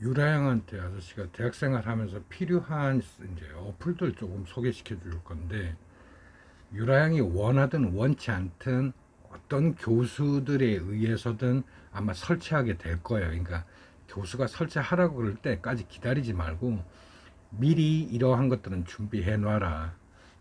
유라양한테 아저씨가 대학생활 하면서 필요한 이제 어플들 조금 소개시켜 줄 건데, 유라양이 원하든 원치 않든 어떤 교수들에 의해서든 아마 설치하게 될 거예요. 그러니까 교수가 설치하라고 그럴 때까지 기다리지 말고 미리 이러한 것들은 준비해 놔라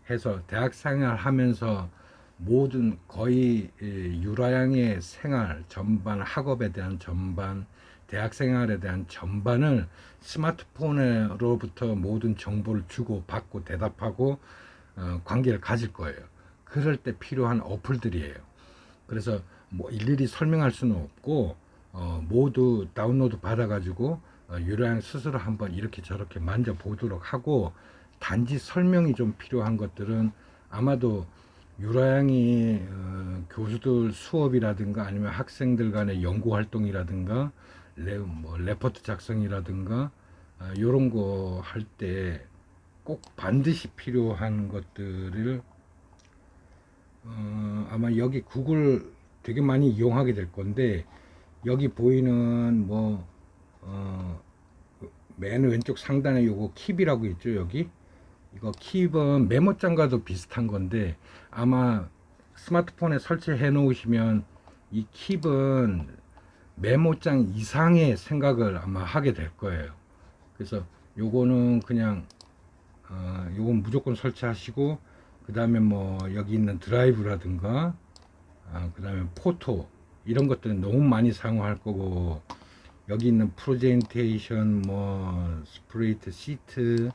해서 대학생활 하면서 모든 거의 유라양의 생활 전반, 학업에 대한 전반, 대학 생활에 대한 전반을 스마트폰으로부터 모든 정보를 주고 받고 대답하고 관계를 가질 거예요. 그럴 때 필요한 어플들이에요. 그래서 뭐 일일이 설명할 수는 없고 모두 다운로드 받아가지고 유라양 스스로 한번 이렇게 저렇게 만져보도록 하고, 단지 설명이 좀 필요한 것들은 아마도 유라양이 교수들 수업이라든가 아니면 학생들 간의 연구 활동이라든가 뭐 레포트 작성이라든가 이런 거 할 때 꼭 반드시 필요한 것들을 아마 여기 구글 되게 많이 이용하게 될 건데, 여기 보이는 뭐 맨 왼쪽 상단에 요거 킵이라고 있죠. 여기 이거 킵은 메모장과도 비슷한 건데, 아마 스마트폰에 설치해 놓으시면 이 킵은 메모장 이상의 생각을 아마 하게 될 거예요. 그래서 요거는 그냥 요건 무조건 설치하시고, 그 다음에 뭐 여기 있는 드라이브라든가 그 다음에 포토 이런 것들은 너무 많이 사용할 거고, 여기 있는 프레젠테이션 뭐 스프레이트 시트,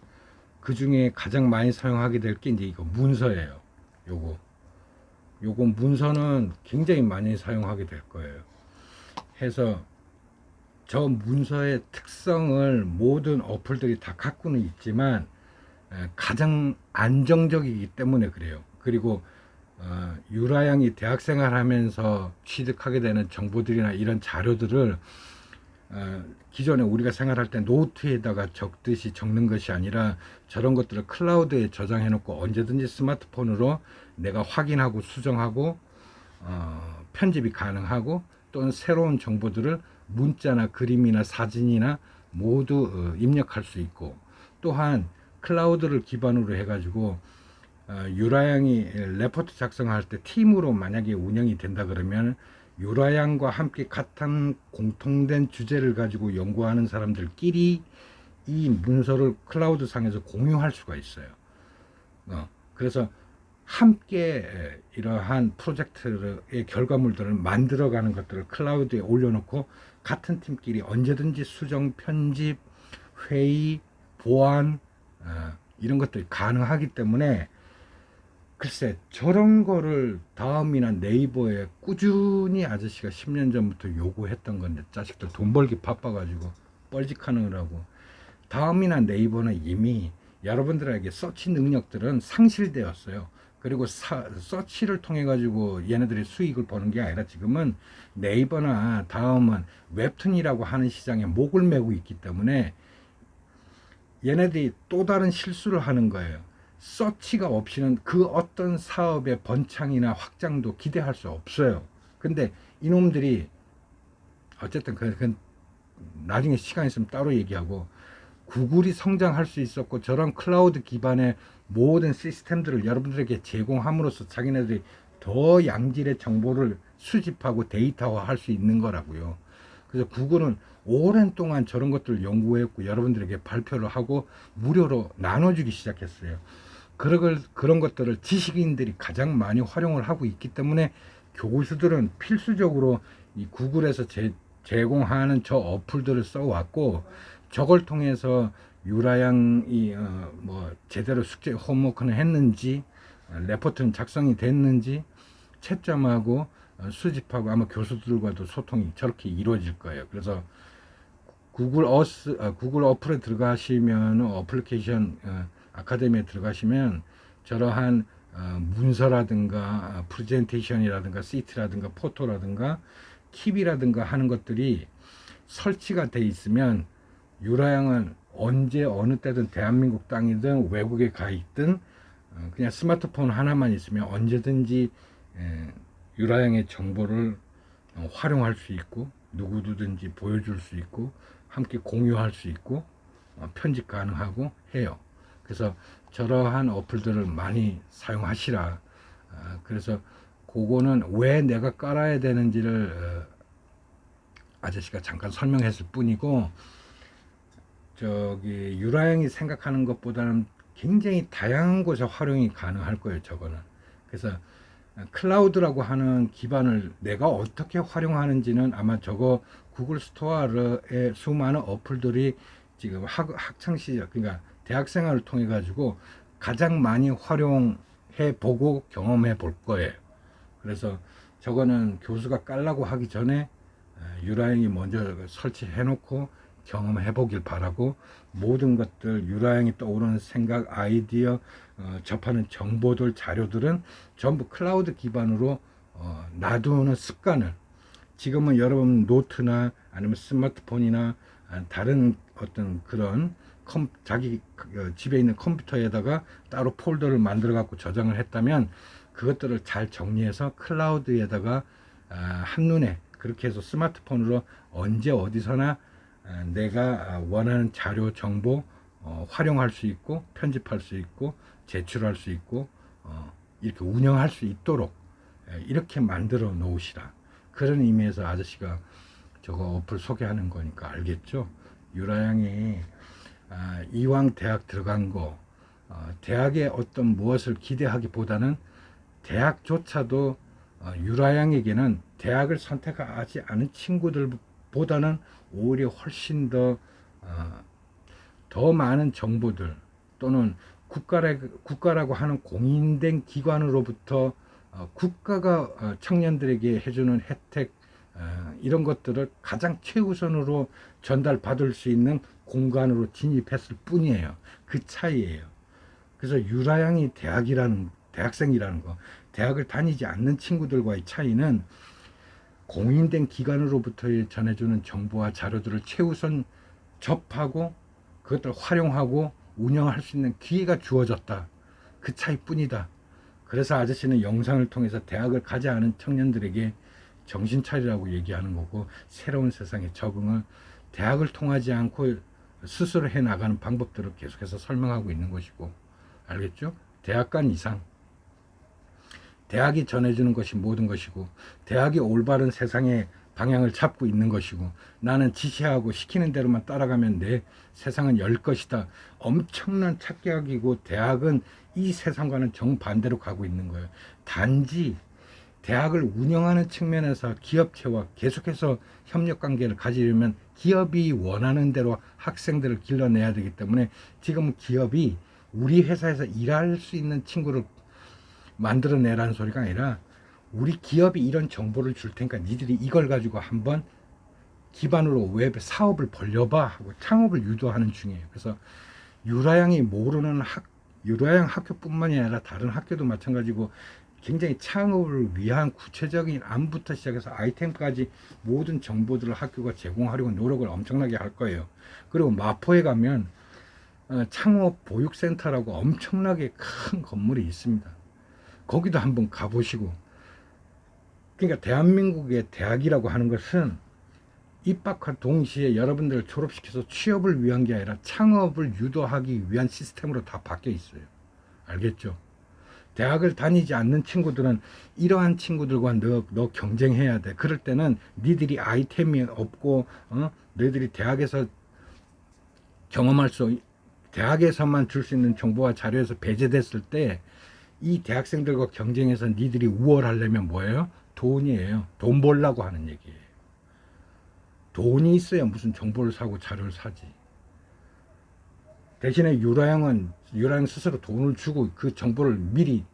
그 중에 가장 많이 사용하게 될 게 이제 이거 문서예요. 요거 문서는 굉장히 많이 사용하게 될 거예요. 해서 저 문서의 특성을 모든 어플들이 다 갖고는 있지만 가장 안정적이기 때문에 그래요. 그리고 유라양이 대학생활 하면서 취득하게 되는 정보들이나 이런 자료들을 기존에 우리가 생활할 때 노트에다가 적듯이 적는 것이 아니라 저런 것들을 클라우드에 저장해 놓고 언제든지 스마트폰으로 내가 확인하고 수정하고 편집이 가능하고, 또는 새로운 정보들을 문자나 그림이나 사진이나 모두 입력할 수 있고, 또한 클라우드를 기반으로 해가지고 유라양이 레포트 작성할 때 팀으로 만약에 운영이 된다 그러면 유라양과 함께 같은 공통된 주제를 가지고 연구하는 사람들끼리 이 문서를 클라우드 상에서 공유할 수가 있어요. 그래서 함께 이러한 프로젝트의 결과물들을 만들어가는 것들을 클라우드에 올려놓고 같은 팀끼리 언제든지 수정, 편집, 회의, 보안 이런 것들이 가능하기 때문에, 글쎄 저런 거를 다음이나 네이버에 꾸준히 아저씨가 10년 전부터 요구했던 건데, 자식들 돈 벌기 바빠가지고 뻘짓하느라고. 다음이나 네이버는 이미 여러분들에게 서치 능력들은 상실되었어요. 그리고 서치를 통해 가지고 얘네들이 수익을 버는 게 아니라 지금은 네이버나 다음은 웹툰이라고 하는 시장에 목을 메고 있기 때문에 얘네들이 또 다른 실수를 하는 거예요. 서치가 없이는 그 어떤 사업의 번창이나 확장도 기대할 수 없어요. 근데 이놈들이 어쨌든 그건 나중에 시간 있으면 따로 얘기하고, 구글이 성장할 수 있었고 저런 클라우드 기반의 모든 시스템들을 여러분들에게 제공함으로써 자기네들이 더 양질의 정보를 수집하고 데이터화 할 수 있는 거라고요. 그래서 구글은 오랜 동안 저런 것들을 연구했고 여러분들에게 발표를 하고 무료로 나눠주기 시작했어요. 그런 것들을 지식인들이 가장 많이 활용을 하고 있기 때문에 교수들은 필수적으로 이 구글에서 제공하는 저 어플들을 써왔고, 저걸 통해서 유라양이 뭐 제대로 숙제 홈워크는 했는지, 레포트는 작성이 됐는지 채점하고 수집하고, 아마 교수들과도 소통이 저렇게 이루어질 거예요. 그래서 구글 어플에 들어가시면, 어플리케이션 아카데미에 들어가시면 저러한 문서라든가 프레젠테이션이라든가 시트라든가 포토라든가 킵이라든가 하는 것들이 설치가 돼 있으면, 유라양은 언제 어느 때든 대한민국 땅이든 외국에 가 있든 그냥 스마트폰 하나만 있으면 언제든지 유라양의 정보를 활용할 수 있고 누구든지 보여줄 수 있고 함께 공유할 수 있고 편집 가능하고 해요. 그래서 저러한 어플들을 많이 사용하시라. 그래서 그거는 왜 내가 깔아야 되는지를 아저씨가 잠깐 설명했을 뿐이고, 저기 유라형이 생각하는 것보다는 굉장히 다양한 곳에 활용이 가능할 거예요, 저거는. 그래서 클라우드라고 하는 기반을 내가 어떻게 활용하는지는 아마 저거 구글 스토어의 수많은 어플들이 지금 학창 시절, 그러니까 대학 생활을 통해 가지고 가장 많이 활용해 보고 경험해 볼 거예요. 그래서 저거는 교수가 깔라고 하기 전에 유라형이 먼저 설치해 놓고 경험해 보길 바라고, 모든 것들 유라형이 떠오르는 생각, 아이디어, 접하는 정보들, 자료들은 전부 클라우드 기반으로 놔두는 습관을, 지금은 여러분 노트나 아니면 스마트폰이나 다른 어떤 그런 자기 집에 있는 컴퓨터에다가 따로 폴더를 만들어 갖고 저장을 했다면 그것들을 잘 정리해서 클라우드에다가 한눈에 그렇게 해서 스마트폰으로 언제 어디서나 내가 원하는 자료 정보 활용할 수 있고 편집할 수 있고 제출할 수 있고 이렇게 운영할 수 있도록 이렇게 만들어 놓으시라. 그런 의미에서 아저씨가 저거 어플 소개하는 거니까 알겠죠? 유라양이 이왕 대학 들어간 거 대학에 어떤 무엇을 기대하기보다는 대학조차도 유라양에게는 대학을 선택하지 않은 친구들보다는 오히려 훨씬 더 많은 정보들 또는 국가라고 하는 공인된 기관으로부터 국가가 청년들에게 해주는 혜택 이런 것들을 가장 최우선으로 전달받을 수 있는 공간으로 진입했을 뿐이에요. 그 차이예요. 그래서 유라양이 대학생이라는 거, 대학을 다니지 않는 친구들과의 차이는 공인된 기관으로부터 전해주는 정보와 자료들을 최우선 접하고 그것들을 활용하고 운영할 수 있는 기회가 주어졌다. 그 차이뿐이다. 그래서 아저씨는 영상을 통해서 대학을 가지 않은 청년들에게 정신 차리라고 얘기하는 거고, 새로운 세상에 적응을 대학을 통하지 않고 스스로 해 나가는 방법들을 계속해서 설명하고 있는 것이고, 알겠죠? 대학 간 이상 대학이 전해주는 것이 모든 것이고, 대학이 올바른 세상의 방향을 잡고 있는 것이고, 나는 지시하고 시키는 대로만 따라가면 내 세상은 열 것이다. 엄청난 착각이고, 대학은 이 세상과는 정반대로 가고 있는 거예요. 단지 대학을 운영하는 측면에서 기업체와 계속해서 협력관계를 가지려면 기업이 원하는 대로 학생들을 길러내야 되기 때문에, 지금 기업이 우리 회사에서 일할 수 있는 친구를 만들어내라는 소리가 아니라, 우리 기업이 이런 정보를 줄 테니까 니들이 이걸 가지고 한번 기반으로 웹 사업을 벌려봐 하고 창업을 유도하는 중이에요. 그래서 유라양이 모르는 유라양 학교뿐만이 아니라 다른 학교도 마찬가지고, 굉장히 창업을 위한 구체적인 안부터 시작해서 아이템까지 모든 정보들을 학교가 제공하려고 노력을 엄청나게 할 거예요. 그리고 마포에 가면 창업 보육센터라고 엄청나게 큰 건물이 있습니다. 거기도 한번 가보시고, 그러니까 대한민국의 대학이라고 하는 것은 입학과 동시에 여러분들을 졸업시켜서 취업을 위한 게 아니라 창업을 유도하기 위한 시스템으로 다 바뀌어 있어요. 알겠죠? 대학을 다니지 않는 친구들은 이러한 친구들과 너 경쟁해야 돼. 그럴 때는 니들이 아이템이 없고 너희들이 대학에서 경험할 수, 대학에서만 줄 수 있는 정보와 자료에서 배제됐을 때 이 대학생들과 경쟁해서 니들이 우월하려면 뭐예요? 돈이에요. 돈 벌라고 하는 얘기예요. 돈이 있어야 무슨 정보를 사고 자료를 사지. 대신에 유라양 스스로 돈을 주고 그 정보를 미리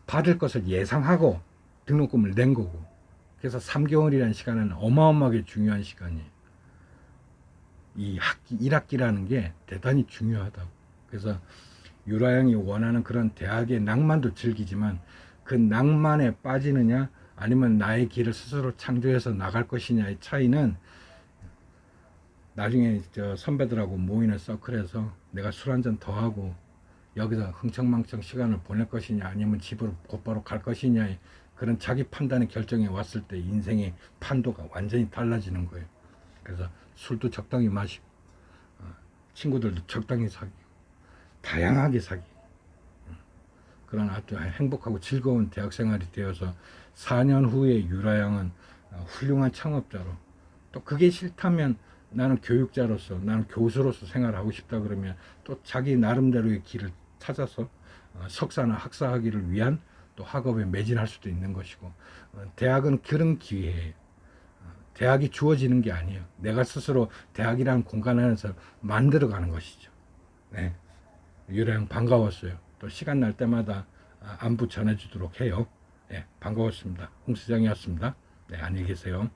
받을 것을 예상하고 등록금을 낸 거고, 그래서 3개월이라는 시간은 어마어마하게 중요한 시간이에요. 이 1학기라는 게 대단히 중요하다고. 그래서 유라양이 원하는 그런 대학의 낭만도 즐기지만, 그 낭만에 빠지느냐 아니면 나의 길을 스스로 창조해서 나갈 것이냐의 차이는, 나중에 저 선배들하고 모이는 서클에서 내가 술 한잔 더 하고 여기서 흥청망청 시간을 보낼 것이냐 아니면 집으로 곧바로 갈 것이냐의 그런 자기 판단의 결정에 왔을 때 인생의 판도가 완전히 달라지는 거예요. 그래서 술도 적당히 마시고 친구들도 적당히 사귀고 다양하게 사귀고 그런 아주 행복하고 즐거운 대학 생활이 되어서 4년 후에 유라양은 훌륭한 창업자로, 또 그게 싫다면 나는 교육자로서, 나는 교수로서 생활하고 싶다 그러면 또 자기 나름대로의 길을 찾아서 석사나 학사하기를 위한 또 학업에 매진할 수도 있는 것이고, 대학은 그런 기회예요. 대학이 주어지는 게 아니에요. 내가 스스로 대학이라는 공간 안에서 만들어가는 것이죠. 네. 유라양 반가웠어요. 또 시간 날 때마다 안부 전해주도록 해요. 네, 반가웠습니다. 홍 수장이었습니다. 네, 안녕히 계세요.